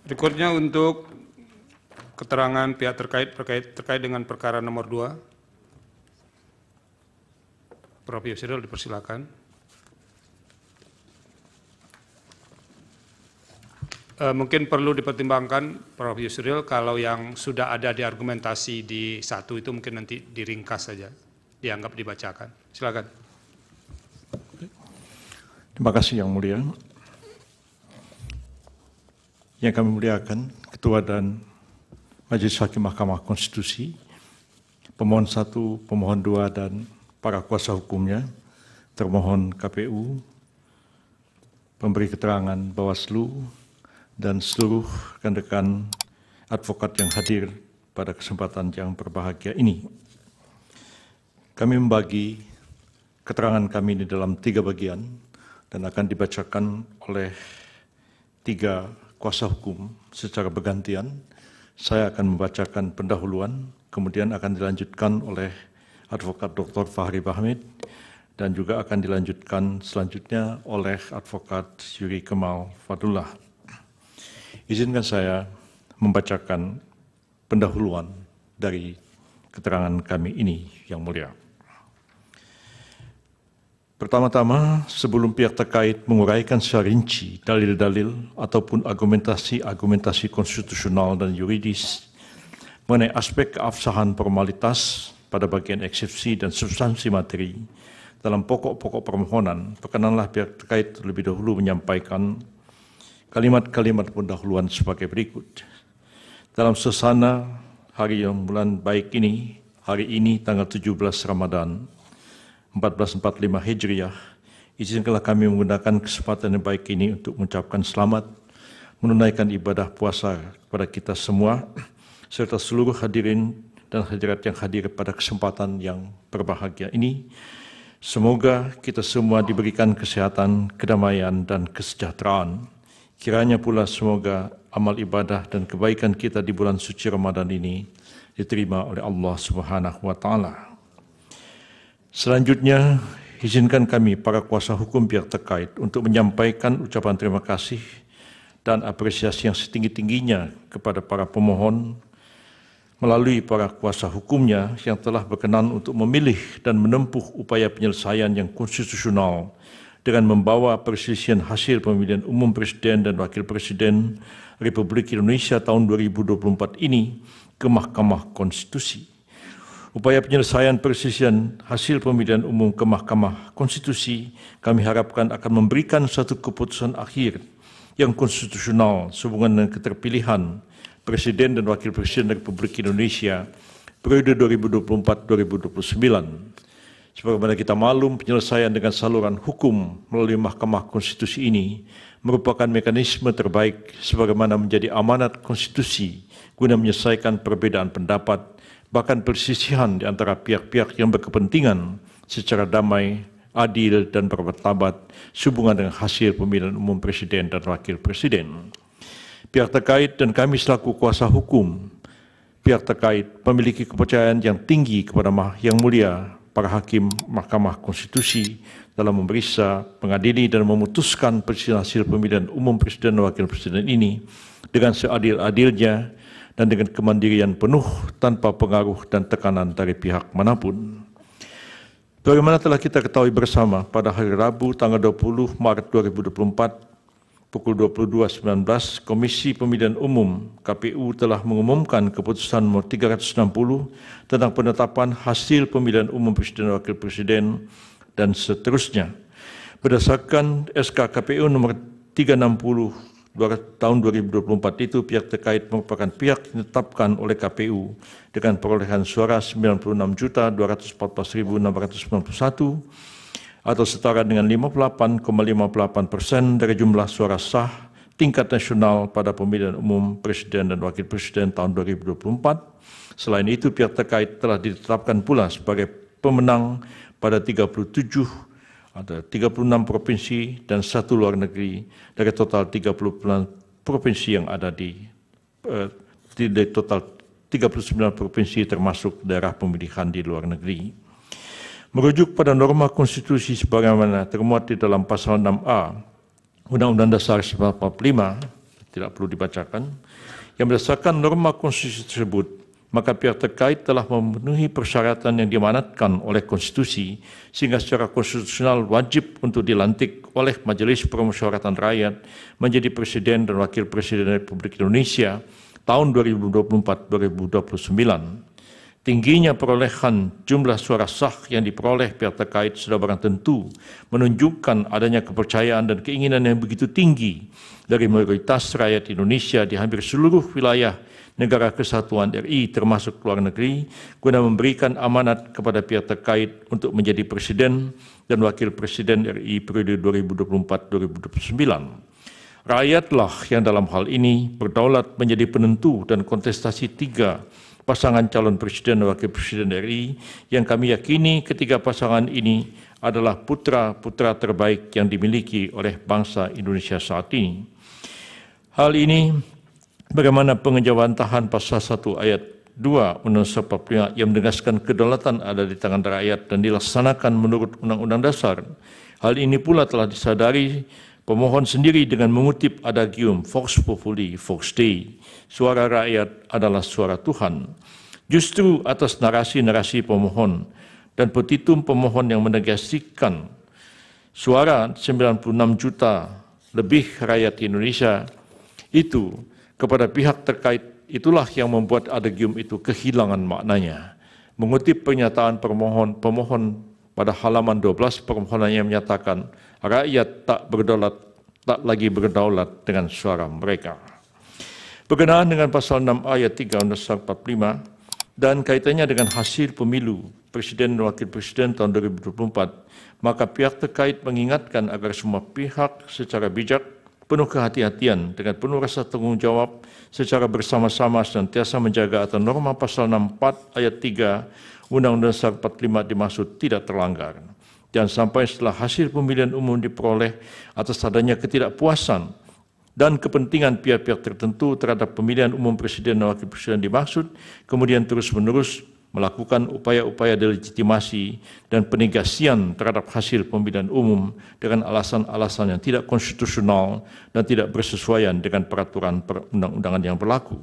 Berikutnya untuk keterangan pihak terkait dengan perkara nomor 2. Prof. Yusril dipersilakan. Mungkin perlu dipertimbangkan Prof. Yusril kalau yang sudah ada di argumentasi di 1 itu mungkin nanti diringkas saja, dianggap dibacakan. Silakan. Terima kasih Yang Mulia. Yang kami muliakan, Ketua dan Majelis Hakim Mahkamah Konstitusi, pemohon 1, pemohon 2, dan para kuasa hukumnya, termohon KPU, pemberi keterangan Bawaslu, dan seluruh rekan-rekan advokat yang hadir pada kesempatan yang berbahagia ini. Kami membagi keterangan kami ini dalam 3 bagian dan akan dibacakan oleh 3 kuasa hukum secara bergantian. Saya akan membacakan pendahuluan, kemudian akan dilanjutkan oleh Advokat Dr. Fahri Bahmid, dan juga akan dilanjutkan selanjutnya oleh Advokat Yuri Kemal Fadullah. Izinkan saya membacakan pendahuluan dari keterangan kami ini, Yang Mulia. Pertama-tama, sebelum pihak terkait menguraikan secara rinci dalil-dalil ataupun argumentasi konstitusional dan yuridis mengenai aspek keabsahan formalitas pada bagian eksepsi dan substansi materi dalam pokok-pokok permohonan, perkenanlah pihak terkait terlebih dahulu menyampaikan kalimat-kalimat pendahuluan sebagai berikut. Dalam suasana hari yang bulan baik ini, hari ini tanggal 17 Ramadan 1445 Hijriah, izinkanlah kami menggunakan kesempatan yang baik ini untuk mengucapkan selamat menunaikan ibadah puasa kepada kita semua, serta seluruh hadirin dan hadirat yang hadir pada kesempatan yang berbahagia ini. Semoga kita semua diberikan kesehatan, kedamaian, dan kesejahteraan. Kiranya pula semoga amal ibadah dan kebaikan kita di bulan suci Ramadan ini diterima oleh Allah Subhanahu wa Ta'ala. Selanjutnya, izinkan kami para kuasa hukum pihak terkait untuk menyampaikan ucapan terima kasih dan apresiasi yang setinggi-tingginya kepada para pemohon melalui para kuasa hukumnya yang telah berkenan untuk memilih dan menempuh upaya penyelesaian yang konstitusional dengan membawa perselisihan hasil pemilihan umum Presiden dan Wakil Presiden Republik Indonesia tahun 2024 ini ke Mahkamah Konstitusi. Upaya penyelesaian perselisihan hasil pemilihan umum ke Mahkamah Konstitusi kami harapkan akan memberikan suatu keputusan akhir yang konstitusional sehubungan dengan keterpilihan Presiden dan Wakil Presiden Republik Indonesia periode 2024-2029. Sebagaimana kita maklum, penyelesaian dengan saluran hukum melalui Mahkamah Konstitusi ini merupakan mekanisme terbaik sebagaimana menjadi amanat konstitusi guna menyelesaikan perbedaan pendapat, bahkan perselisihan di antara pihak-pihak yang berkepentingan secara damai, adil, dan bermartabat sehubungan dengan hasil pemilihan umum Presiden dan Wakil Presiden. Pihak terkait dan kami selaku kuasa hukum pihak terkait memiliki kepercayaan yang tinggi kepada Yang Mulia para Hakim Mahkamah Konstitusi dalam memeriksa, mengadili, dan memutuskan perselisihan hasil pemilihan umum Presiden dan Wakil Presiden ini dengan seadil-adilnya dan dengan kemandirian penuh tanpa pengaruh dan tekanan dari pihak manapun. Bagaimana telah kita ketahui bersama, pada hari Rabu tanggal 20 Maret 2024 pukul 22.19, Komisi Pemilihan Umum KPU telah mengumumkan keputusan nomor 360 tentang penetapan hasil pemilihan umum Presiden dan Wakil Presiden dan seterusnya. Berdasarkan SK KPU nomor 360 tahun 2024 itu, pihak terkait merupakan pihak yang ditetapkan oleh KPU dengan perolehan suara 96.214.691 atau setara dengan 58,58% dari jumlah suara sah tingkat nasional pada pemilihan umum Presiden dan Wakil Presiden tahun 2024. Selain itu, pihak terkait telah ditetapkan pula sebagai pemenang pada 36 provinsi dan 1 luar negeri dari total 30 provinsi yang ada di total 39 provinsi termasuk daerah pemilihan di luar negeri. Merujuk pada norma konstitusi sebagaimana termuat di dalam pasal 6A Undang-Undang Dasar 1945, tidak perlu dibacakan, yang berdasarkan norma konstitusi tersebut, maka pihak terkait telah memenuhi persyaratan yang diamanatkan oleh konstitusi sehingga secara konstitusional wajib untuk dilantik oleh Majelis Permusyawaratan Rakyat menjadi Presiden dan Wakil Presiden Republik Indonesia tahun 2024-2029. Tingginya perolehan jumlah suara sah yang diperoleh pihak terkait sudah barang tentu menunjukkan adanya kepercayaan dan keinginan yang begitu tinggi dari mayoritas rakyat Indonesia di hampir seluruh wilayah negara kesatuan RI termasuk luar negeri guna memberikan amanat kepada pihak terkait untuk menjadi Presiden dan Wakil Presiden RI periode 2024-2029. Rakyatlah yang dalam hal ini berdaulat menjadi penentu dan kontestasi tiga pasangan calon Presiden dan Wakil Presiden RI yang kami yakini ketiga pasangan ini adalah putra-putra terbaik yang dimiliki oleh bangsa Indonesia saat ini. Hal ini bagaimana pengejawantahan pasal 1 ayat 2 Undang-Undang 45 yang menegaskan kedaulatan ada di tangan rakyat dan dilaksanakan menurut Undang-Undang Dasar. Hal ini pula telah disadari pemohon sendiri dengan mengutip adagium Vox Populi, Vox Dei, suara rakyat adalah suara Tuhan. Justru atas narasi-narasi pemohon dan petitum pemohon yang menegasikan suara 96 juta lebih rakyat Indonesia itu kepada pihak terkait, itulah yang membuat adagium itu kehilangan maknanya. Mengutip pernyataan pemohon pada halaman 12 permohonan yang menyatakan rakyat tak lagi berdaulat dengan suara mereka. Berkenaan dengan pasal 6 ayat 3 Undang-Undang 45 dan kaitannya dengan hasil pemilu Presiden dan Wakil Presiden tahun 2024, maka pihak terkait mengingatkan agar semua pihak secara bijak, penuh kehati-hatian, dengan penuh rasa tanggung jawab, secara bersama-sama senantiasa menjaga agar norma pasal 64 ayat 3 Undang-Undang 45 dimaksud tidak terlanggar. Dan sampai setelah hasil pemilihan umum diperoleh atas adanya ketidakpuasan dan kepentingan pihak-pihak tertentu terhadap pemilihan umum Presiden dan Wakil Presiden dimaksud, kemudian terus-menerus melakukan upaya-upaya delegitimasi dan penegasian terhadap hasil pemilihan umum dengan alasan-alasan yang tidak konstitusional dan tidak bersesuaian dengan peraturan perundang-undangan yang berlaku.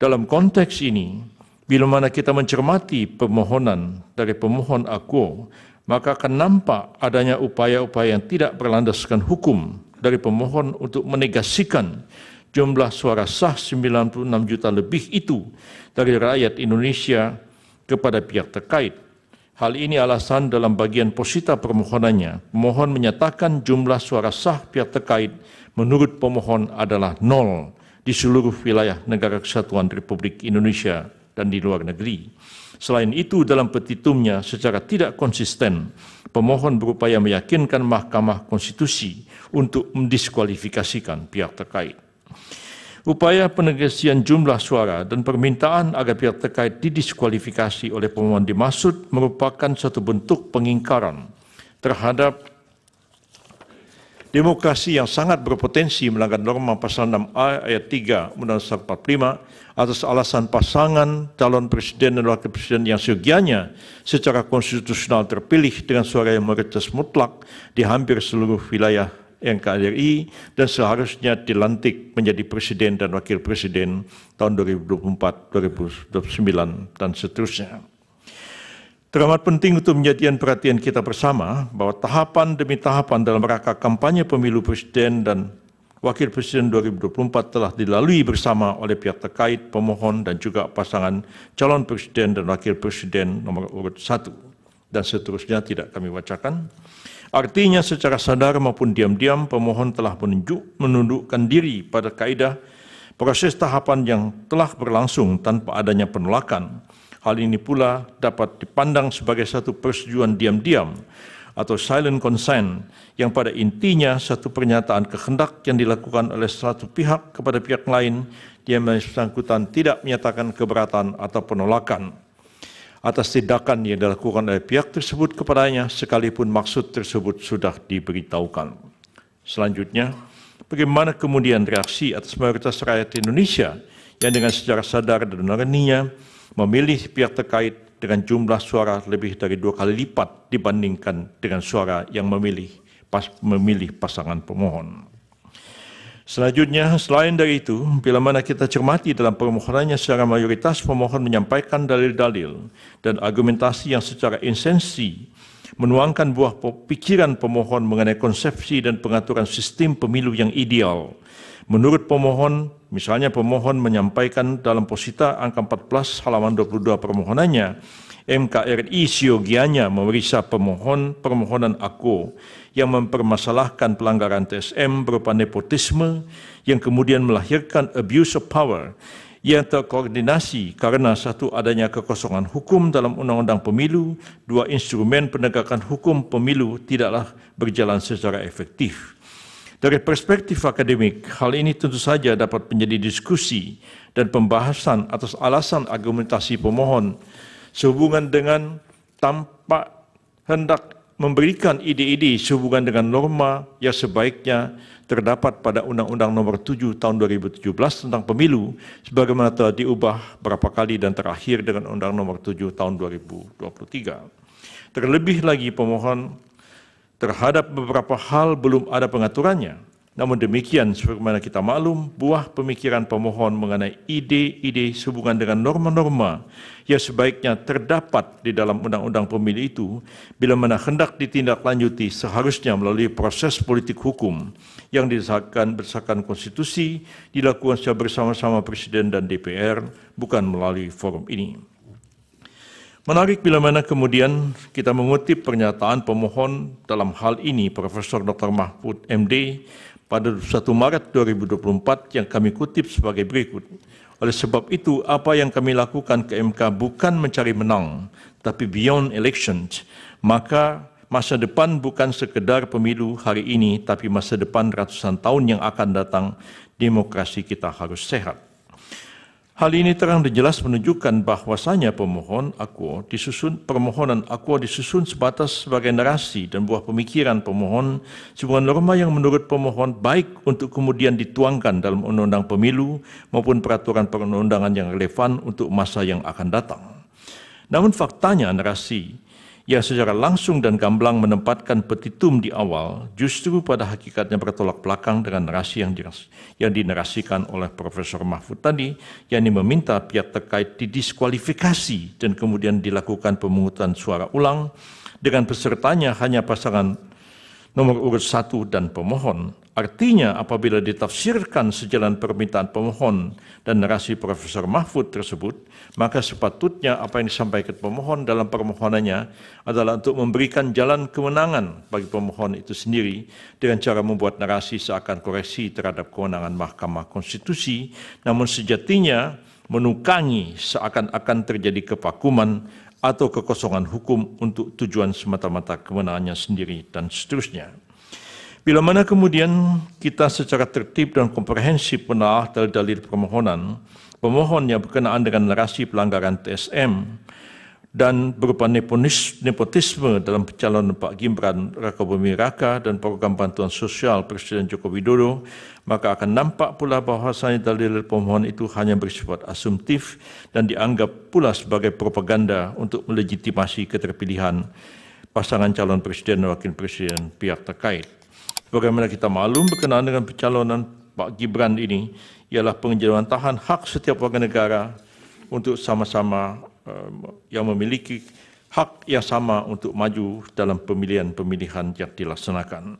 Dalam konteks ini, bila mana kita mencermati permohonan dari pemohon akuo, maka akan nampak adanya upaya-upaya yang tidak berlandaskan hukum dari pemohon untuk menegasikan jumlah suara sah 96 juta lebih itu dari rakyat Indonesia kepada pihak terkait. Hal ini alasan dalam bagian posita permohonannya, pemohon menyatakan jumlah suara sah pihak terkait menurut pemohon adalah 0 di seluruh wilayah negara kesatuan Republik Indonesia dan di luar negeri. Selain itu, dalam petitumnya secara tidak konsisten, pemohon berupaya meyakinkan Mahkamah Konstitusi untuk mendiskualifikasikan pihak terkait. Upaya penegasian jumlah suara dan permintaan agar pihak terkait didiskualifikasi oleh pemohon dimaksud merupakan suatu bentuk pengingkaran terhadap demokrasi yang sangat berpotensi melanggar norma pasal 6A ayat 3 Undang-Undang 45 atas alasan pasangan calon presiden dan wakil presiden yang seyogianya secara konstitusional terpilih dengan suara yang mayoritas mutlak di hampir seluruh wilayah NKRI dan seharusnya dilantik menjadi presiden dan wakil presiden tahun 2024, 2029 dan seterusnya. Teramat penting untuk menjadikan perhatian kita bersama bahwa tahapan demi tahapan dalam rangka kampanye pemilu presiden dan wakil presiden 2024 telah dilalui bersama oleh pihak terkait, pemohon dan juga pasangan calon presiden dan wakil presiden nomor urut 1 dan seterusnya tidak kami bacakan. Artinya secara sadar maupun diam-diam pemohon telah menundukkan diri pada kaedah proses tahapan yang telah berlangsung tanpa adanya penolakan. Hal ini pula dapat dipandang sebagai satu persetujuan diam-diam atau silent consent yang pada intinya satu pernyataan kehendak yang dilakukan oleh satu pihak kepada pihak lain yang bersangkutan tidak menyatakan keberatan atau penolakan atas tindakan yang dilakukan oleh pihak tersebut kepadanya sekalipun maksud tersebut sudah diberitahukan. Selanjutnya, bagaimana kemudian reaksi atas mayoritas rakyat Indonesia yang dengan secara sadar dan murninya memilih pihak terkait dengan jumlah suara lebih dari 2 kali lipat dibandingkan dengan suara yang memilih pasangan pemohon. Selanjutnya, selain dari itu, bila mana kita cermati dalam permohonannya secara mayoritas pemohon menyampaikan dalil-dalil dan argumentasi yang secara esensi menuangkan buah pikiran pemohon mengenai konsepsi dan pengaturan sistem pemilu yang ideal. Menurut pemohon, misalnya pemohon menyampaikan dalam posita angka 14 halaman 22 permohonannya, MKRI siogianya memeriksa permohonan Akuo yang mempermasalahkan pelanggaran TSM berupa nepotisme yang kemudian melahirkan abuse of power yang terkoordinasi karena satu, adanya kekosongan hukum dalam Undang-Undang Pemilu, dua, instrumen penegakan hukum pemilu tidaklah berjalan secara efektif. Dari perspektif akademik, hal ini tentu saja dapat menjadi diskusi dan pembahasan atas alasan argumentasi pemohon sehubungan dengan tampak hendak memberikan ide-ide sehubungan dengan norma yang sebaiknya terdapat pada Undang-Undang Nomor 7 Tahun 2017 tentang Pemilu sebagaimana telah diubah berapa kali dan terakhir dengan Undang Nomor 7 Tahun 2023. Terlebih lagi pemohon terhadap beberapa hal belum ada pengaturannya. Namun demikian, sebagaimana kita maklum, buah pemikiran pemohon mengenai ide-ide sehubungan dengan norma-norma yang sebaiknya terdapat di dalam Undang-Undang Pemilu itu, bila mana hendak ditindaklanjuti seharusnya melalui proses politik hukum yang didasarkan berdasarkan konstitusi, dilakukan secara bersama-sama Presiden dan DPR, bukan melalui forum ini. Menarik bila mana kemudian kita mengutip pernyataan pemohon dalam hal ini Profesor Dr. Mahfud MD pada 1 Maret 2024 yang kami kutip sebagai berikut. Oleh sebab itu, apa yang kami lakukan ke MK bukan mencari menang, tapi beyond elections, maka masa depan bukan sekedar pemilu hari ini, tapi masa depan ratusan tahun yang akan datang, demokrasi kita harus sehat. Hal ini terang dan jelas menunjukkan bahwasanya permohonan Akuo disusun sebatas sebagai narasi dan buah pemikiran pemohon sebuah norma yang menurut pemohon baik untuk kemudian dituangkan dalam Undang-Undang Pemilu maupun peraturan perundangan yang relevan untuk masa yang akan datang. Namun faktanya narasi yang secara langsung dan gamblang menempatkan petitum di awal justru pada hakikatnya bertolak belakang dengan narasi yang dinarasikan oleh Profesor Mahfud tadi, yakni meminta pihak terkait didiskualifikasi dan kemudian dilakukan pemungutan suara ulang dengan pesertanya hanya pasangan nomor urut 1 dan pemohon. Artinya apabila ditafsirkan sejalan permintaan pemohon dan narasi Profesor Mahfud tersebut, maka sepatutnya apa yang disampaikan pemohon dalam permohonannya adalah untuk memberikan jalan kemenangan bagi pemohon itu sendiri dengan cara membuat narasi seakan koreksi terhadap kewenangan Mahkamah Konstitusi, namun sejatinya menukangi seakan-akan terjadi kevakuman atau kekosongan hukum untuk tujuan semata-mata kemenangannya sendiri dan seterusnya. Bila mana kemudian kita secara tertib dan komprehensif menelaah dalil-dalil permohonan, pemohon yang berkenaan dengan narasi pelanggaran TSM dan berupa nepotisme dalam pencalonan Pak Gibran Rakabuming Raka dan program bantuan sosial Presiden Joko Widodo, maka akan nampak pula bahwasanya dalil pemohon itu hanya bersifat asumtif dan dianggap pula sebagai propaganda untuk melegitimasi keterpilihan pasangan calon presiden dan wakil presiden pihak terkait. Bagaimana kita maklum berkenaan dengan pencalonan Pak Gibran ini ialah penjelajahan hak setiap warga negara untuk sama-sama yang memiliki hak yang sama untuk maju dalam pemilihan-pemilihan yang dilaksanakan.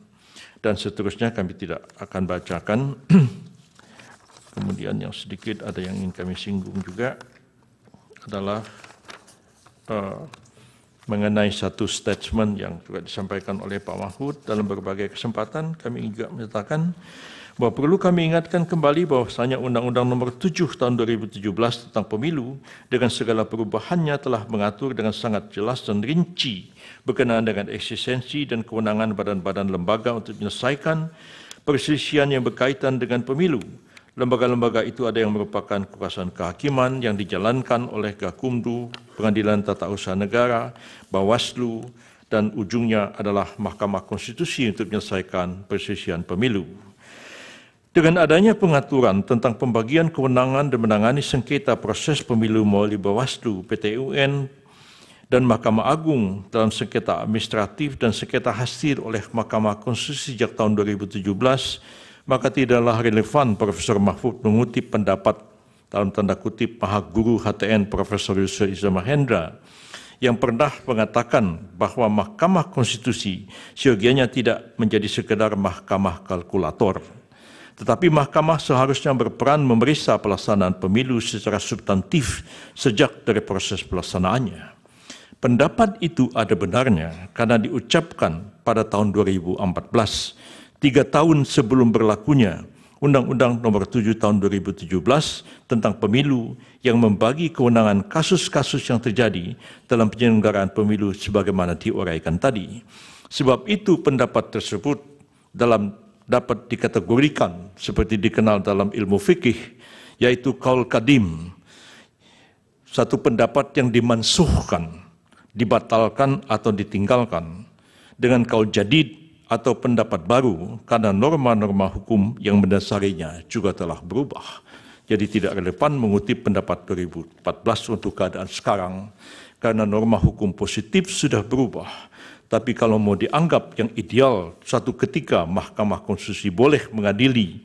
Dan seterusnya kami tidak akan bacakan. Kemudian yang sedikit ada yang ingin kami singgung juga adalah mengenai satu statement yang juga disampaikan oleh Pak Mahfud dalam berbagai kesempatan. Kami juga menyatakan bahwa perlu kami ingatkan kembali bahwasanya Undang-Undang Nomor 7 Tahun 2017 tentang Pemilu dengan segala perubahannya telah mengatur dengan sangat jelas dan rinci berkenaan dengan eksistensi dan kewenangan badan-badan lembaga untuk menyelesaikan perselisihan yang berkaitan dengan pemilu. Lembaga-lembaga itu ada yang merupakan kekuasaan kehakiman yang dijalankan oleh Gakumdu, Pengadilan Tata Usaha Negara, Bawaslu, dan ujungnya adalah Mahkamah Konstitusi untuk menyelesaikan perselisihan pemilu. Dengan adanya pengaturan tentang pembagian kewenangan dan menangani sengketa proses pemilu melalui Bawaslu, PT UN, dan Mahkamah Agung dalam sengketa administratif dan sengketa hasil oleh Mahkamah Konstitusi sejak tahun 2017, maka tidaklah relevan Profesor Mahfud mengutip pendapat dalam tanda kutip Maha Guru HTN Profesor Yusril Iza Mahendra yang pernah mengatakan bahwa Mahkamah Konstitusi seyogianya tidak menjadi sekedar mahkamah kalkulator, tetapi mahkamah seharusnya berperan memeriksa pelaksanaan pemilu secara substantif sejak dari proses pelaksanaannya. Pendapat itu ada benarnya karena diucapkan pada tahun 2014, 3 tahun sebelum berlakunya Undang-Undang Nomor 7 Tahun 2017 tentang Pemilu yang membagi kewenangan kasus-kasus yang terjadi dalam penyelenggaraan pemilu sebagaimana diuraikan tadi. Sebab itu pendapat tersebut dapat dikategorikan seperti dikenal dalam ilmu fikih, yaitu qaul qadim, satu pendapat yang dimansuhkan, dibatalkan atau ditinggalkan, dengan qaul jadid atau pendapat baru karena norma-norma hukum yang mendasarinya juga telah berubah. Jadi tidak relevan mengutip pendapat 2014 untuk keadaan sekarang karena norma hukum positif sudah berubah. Tapi kalau mau dianggap yang ideal, satu ketika Mahkamah Konstitusi boleh mengadili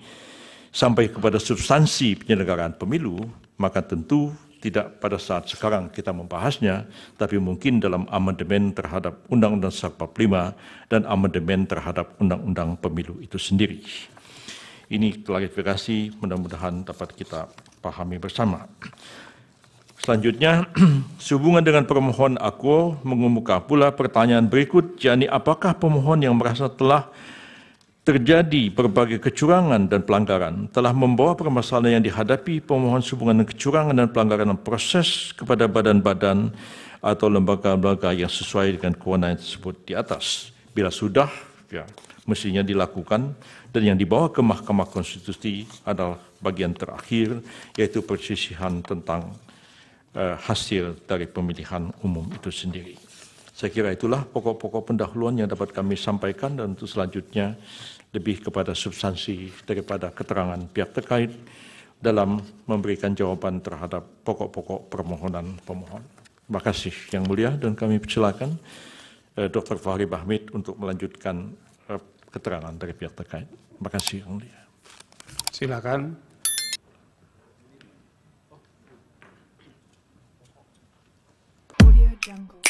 sampai kepada substansi penyelenggaraan pemilu, maka tentu tidak pada saat sekarang kita membahasnya, tapi mungkin dalam amandemen terhadap Undang-Undang 45 dan amandemen terhadap Undang-Undang Pemilu itu sendiri. Ini klarifikasi, mudah-mudahan dapat kita pahami bersama. Selanjutnya, sehubungan dengan permohon akuo mengemuka pula pertanyaan berikut, yakni apakah pemohon yang merasa telah terjadi berbagai kecurangan dan pelanggaran telah membawa permasalahan yang dihadapi pemohon sehubungan dengan kecurangan dan pelanggaran proses kepada badan-badan atau lembaga-lembaga yang sesuai dengan kewenangan tersebut di atas. Bila sudah, ya, mestinya dilakukan, dan yang dibawa ke Mahkamah Konstitusi adalah bagian terakhir, yaitu persisihan tentang hasil dari pemilihan umum itu sendiri. Saya kira itulah pokok-pokok pendahuluan yang dapat kami sampaikan, dan untuk selanjutnya lebih kepada substansi daripada keterangan pihak terkait dalam memberikan jawaban terhadap pokok-pokok permohonan pemohon. Terima kasih Yang Mulia, dan kami persilakan Dr. Fahri Bahmid untuk melanjutkan keterangan dari pihak terkait. Terima kasih Yang Mulia. Silakan. Audio Jungle.